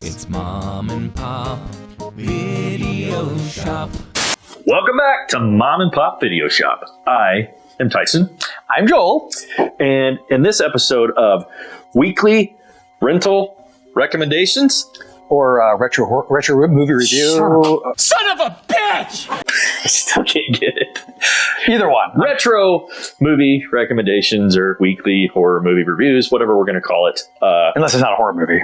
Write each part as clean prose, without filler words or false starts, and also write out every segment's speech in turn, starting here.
It's Mom and Pop Video Shop. Welcome back to Mom and Pop Video Shop. I am Tyson. I'm Joel. And in this episode of Weekly Rental Recommendations, Or retro movie review. Son of a bitch! I still can't get it. Either one. Retro movie recommendations or weekly horror movie reviews, whatever we're going to call it. Unless it's not a horror movie.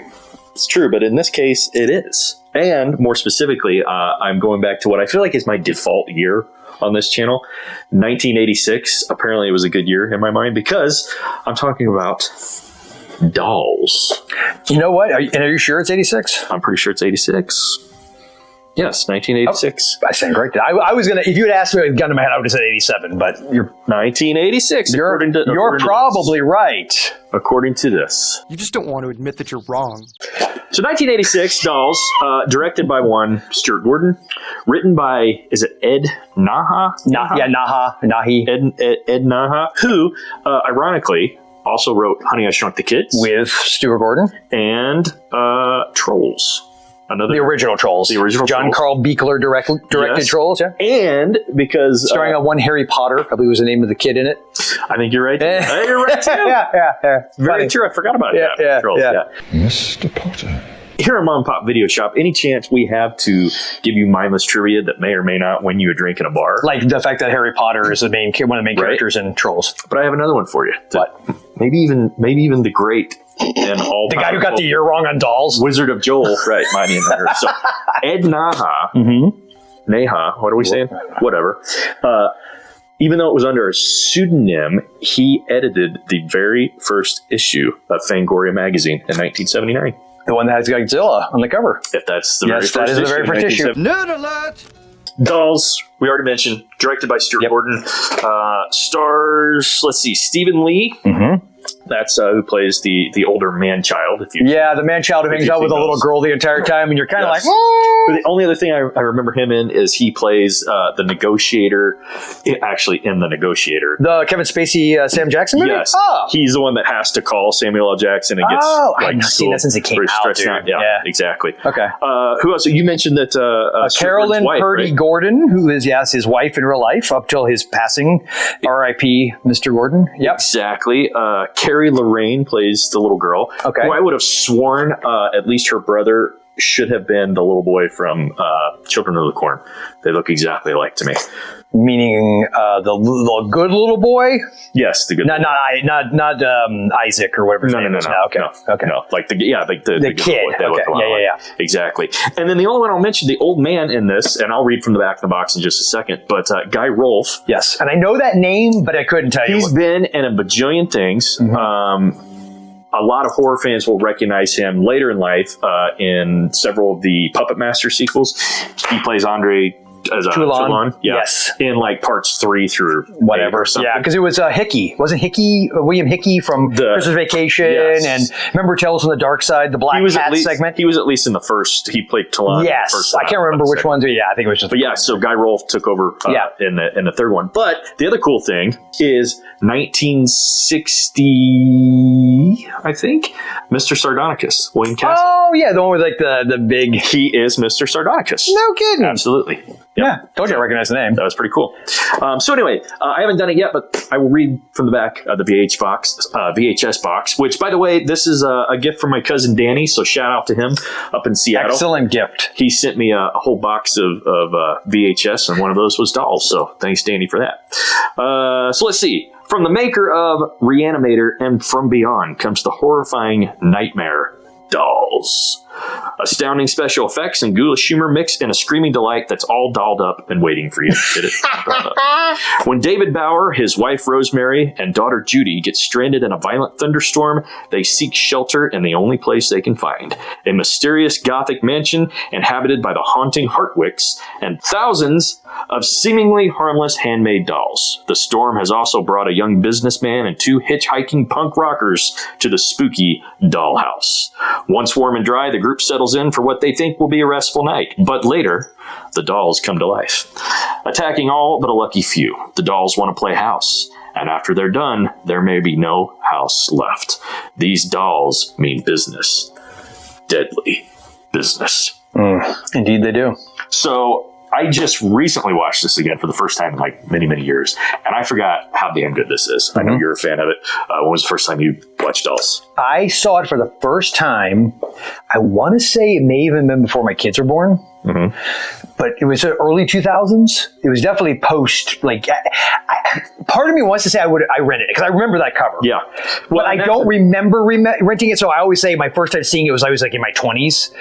It's true, but in this case, it is. And more specifically, I'm going back to what I feel like is my default year on this channel. 1986. Apparently it was a good year in my mind because I'm talking about Dolls. You know what? Are you sure it's 86? I'm pretty sure it's 86. Yes, 1986. I stand corrected. I was going to, if you had asked me with a gun to my head, I would have said 87, but you're 1986. you're probably right. According to this. You just don't want to admit that you're wrong. So 1986, Dolls, directed by one Stuart Gordon, written by, is it Ed Naha? Nahi. Ed Naha, who, ironically, also wrote Honey, I Shrunk the Kids. With Stuart Gordon. And Trolls. The original Trolls. John Trolls. Carl Buechler directed Yes. Trolls, yeah. And because... Starring on one Harry Potter, I believe was the name of the kid in it. I think you're right. You're right, too. yeah. Very Funny. true. I forgot about that. Yeah, Trolls, yeah. Mr. Potter. Here at Mom and Pop Video Shop, any chance we have to give you mindless trivia that may or may not win you a drink in a bar? Like the fact that Harry Potter is one of the main characters in Trolls. But I have another one for you. What? Maybe even the great and all The guy who got the year wrong on Dolls. Wizard of Joel, right? Mighty and Hunter. So Ed Naha, Neha, what are we saying? Whatever. Even though it was under a pseudonym, he edited the very first issue of Fangoria magazine in 1979. The one that has Godzilla on the cover. If that's the Yes, very that first is the very first issue. 1979. Nerd alert! Dolls, we already mentioned, directed by Stuart Gordon. Stars, let's see, Stephen Lee. Mm-hmm. That's who plays the older man-child. If you Yeah, the man-child who If hangs you out with see a little those. girl the entire time, and you're kind of Yes. like, "Mm." The only other thing I remember him in is he plays the negotiator, actually in The Negotiator. The Kevin Spacey, Sam Jackson movie? Yes. Oh. He's the one that has to call Samuel L. Jackson and gets I have not seen that since it came very out, stressed dude. out. Yeah, Yeah. exactly. Okay. Who else? You mentioned that Stuart Carolyn Gordon's wife, right? Purdy-Gordon, who is, yes, his wife in real life up till his passing. R.I.P. Mr. Gordon. Yep. Exactly. Carrie Lorraine plays the little girl. Okay. Who I would have sworn at least her brother should have been the little boy from Children of the Corn. They look exactly alike to me. Meaning the good little boy? Yes, the good. Not Isaac or whatever his name is now. Okay. Okay. No, like the good kid. boy. They look Okay. a lot Yeah. alike. Exactly. And then the only one I'll mention, the old man in this, and I'll read from the back of the box in just a second, but Guy Rolfe. Yes. And I know that name, but I couldn't tell you. He's been in a bajillion things. Mm-hmm. A lot of horror fans will recognize him later in life in several of the Puppet Master sequels. He plays Andre as Toulon. Yeah. Yes. In like parts 3 through Whatever. 8 or something. Yeah, because it was Hickey. Wasn't Hickey, William Hickey from Christmas Vacation? Yes. And remember Tales from the Dark Side, the Black Cat segment? He was at least in the first. He played Toulon. Yes. In the first I can't remember which ones. Yeah, I think it was just. But yeah, so Guy Rolfe took over in the third one. But the other cool thing is 1960, I think, Mr. Sardonicus, William Castle. Oh, yeah, the one with like the big. He is Mr. Sardonicus. No kidding. Absolutely. Yep. Yeah, told you I recognize the name. That was pretty cool. So anyway, I haven't done it yet, but I will read from the back of the VHS box, which, by the way, this is a gift from my cousin Danny, so shout out to him up in Seattle. Excellent gift. He sent me a whole box of VHS, and one of those was Dolls, so thanks, Danny, for that. So let's see. From the maker of Reanimator and From Beyond comes the horrifying nightmare, Dolls. Astounding special effects and ghoulish humor mixed in a screaming delight that's all dolled up and waiting for you. Get it? When David Bauer, his wife Rosemary, and daughter Judy get stranded in a violent thunderstorm, they seek shelter in the only place they can find, a mysterious Gothic mansion inhabited by the haunting Hartwicks and thousands of seemingly harmless handmade dolls. The storm has also brought a young businessman and 2 hitchhiking punk rockers to the spooky dollhouse. Once warm and dry, the group settles in for what they think will be a restful night. But later, the dolls come to life, attacking all but a lucky few. The dolls want to play house, and after they're done, there may be no house left. These dolls mean business. Deadly business. Indeed, they do. So I just recently watched this again for the first time in like many, many years, and I forgot how damn good this is. I know you're a fan of it. When was the first time you watched Dolls? I saw it for the first time. I want to say it may even been before my kids were born. But it was early 2000s. It was definitely post. Like, part of me wants to say I rented it because I remember that cover. Yeah, Well, but I don't remember renting it. So I always say my first time seeing it was I was like in my 20s.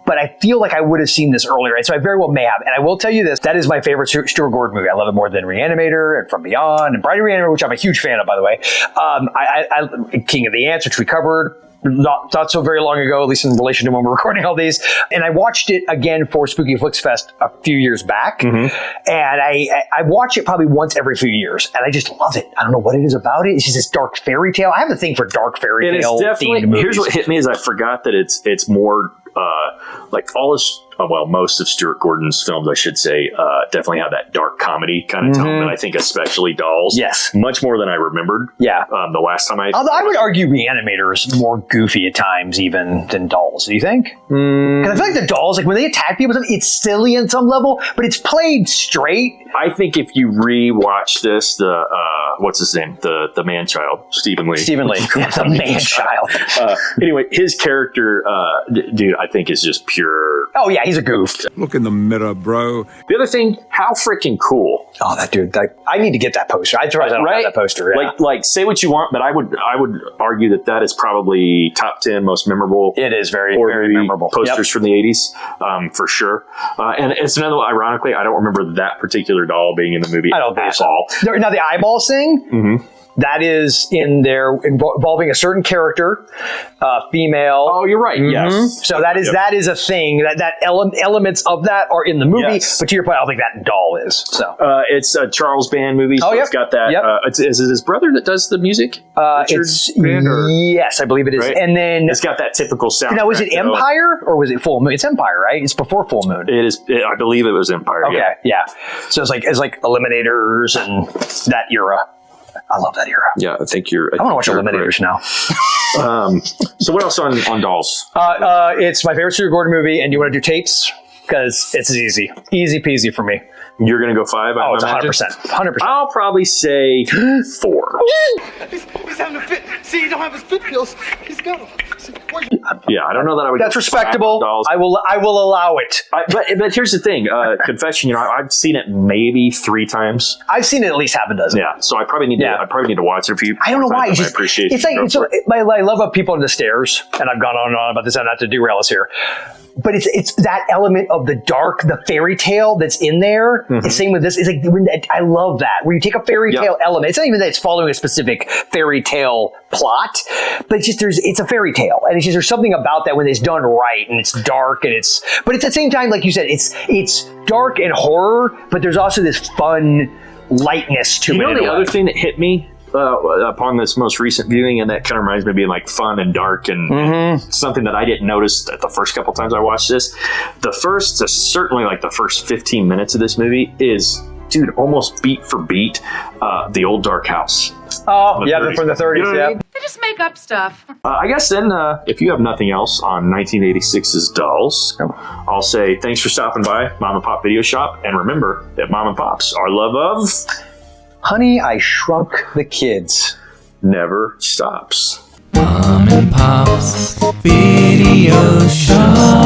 But I feel like I would have seen this earlier, and so I very well may have. And I will tell you this: that is my favorite Stuart Gordon movie. I love it more than Reanimator and From Beyond and Bride of Reanimator, which I'm a huge fan of, by the way. King of the Ants, which we covered. Not so very long ago, at least in relation to when we're recording all these. And I watched it again for Spooky Flicks Fest a few years back. And I watch it probably once every few years. And I just love it. I don't know what it is about it. It's just this dark fairy tale. I have a thing for dark fairy tale themed movies. Here's what hit me is I forgot that it's more like all this. Well, most of Stuart Gordon's films, I should say, definitely have that dark comedy kind of tone. And I think especially Dolls. Yes. Much more than I remembered. Yeah. The last time Although I would argue Reanimator is more goofy at times even than Dolls. Do you think? Because I feel like the Dolls, like when they attack people, it's silly on some level, but it's played straight. I think if you rewatch this, the what's his name? The man-child, Stephen Lee. Yeah, the man-child. Anyway, his character, dude, I think is just pure. Oh, yeah, he's a goof. Look in the mirror, bro. The other thing, how freaking cool. Oh, that dude. I need to get that poster. I'm surprised I don't have that poster. Yeah. Like, say what you want, but I would argue that is probably top 10 most memorable. It is very, very memorable. Posters from the 80s, for sure. And it's another one, ironically, I don't remember that particular doll being in the movie. I don't think so. All. Now, the eyeballs thing, that is in there involving a certain character, female. Oh, you're right. Yes. So that is a thing. That elements of that are in the movie. Yes. But to your point, I don't think that doll is. So it's a Charles Band movie. So it's got that. Is it his brother that does the music? Yes, I believe it is. Right? And then it's got that typical sound. Now, was it Empire or was it Full Moon? It's Empire, right? It's before Full Moon. It is. I believe it was Empire. Okay, yeah. So it's like Eliminators and that era. I love that era. Yeah, I think you're. I want to watch Eliminators now. So what else on Dolls? It's my favorite Stuart Gordon movie, and you want to do tapes? Because it's easy peasy for me. You're going to go 5? Oh, it's 100%. 100%. I'll probably say 4. He's having a fit. See, he don't have his fit pills. He's got them. Yeah, I don't know that I would. That's respectable. I will allow it. But here's the thing. Confession. I've seen it maybe 3 times. I've seen it at least half a dozen. Yeah. So I probably need to watch it a few. I don't know why. I appreciate. It's like I love up people on the stairs, and I've gone on and on about this. I'm not to derail us here. But it's that element of the dark, the fairy tale that's in there. The same with this. It's like I love that where you take a fairy tale element. It's not even that it's following a specific fairy tale plot, but it's just it's a fairy tale, and it's just there's something about that when it's done right and it's dark but it's at the same time, like you said, it's dark and horror, but there's also this fun lightness to it. You know the other thing that hit me upon this most recent viewing, and that kind of reminds me of being like fun and dark and something that I didn't notice the first couple times I watched this. Certainly like the first 15 minutes of this movie is, dude, almost beat for beat, the old dark house. Oh, yeah, from the 30s. You know what I mean? They just make up stuff. I guess then, if you have nothing else on 1986's Dolls, I'll say thanks for stopping by Mom and Pop Video Shop, and remember that Mom and Pop's our love of Honey, I Shrunk the Kids never stops. Mom and Pop's Video Shop.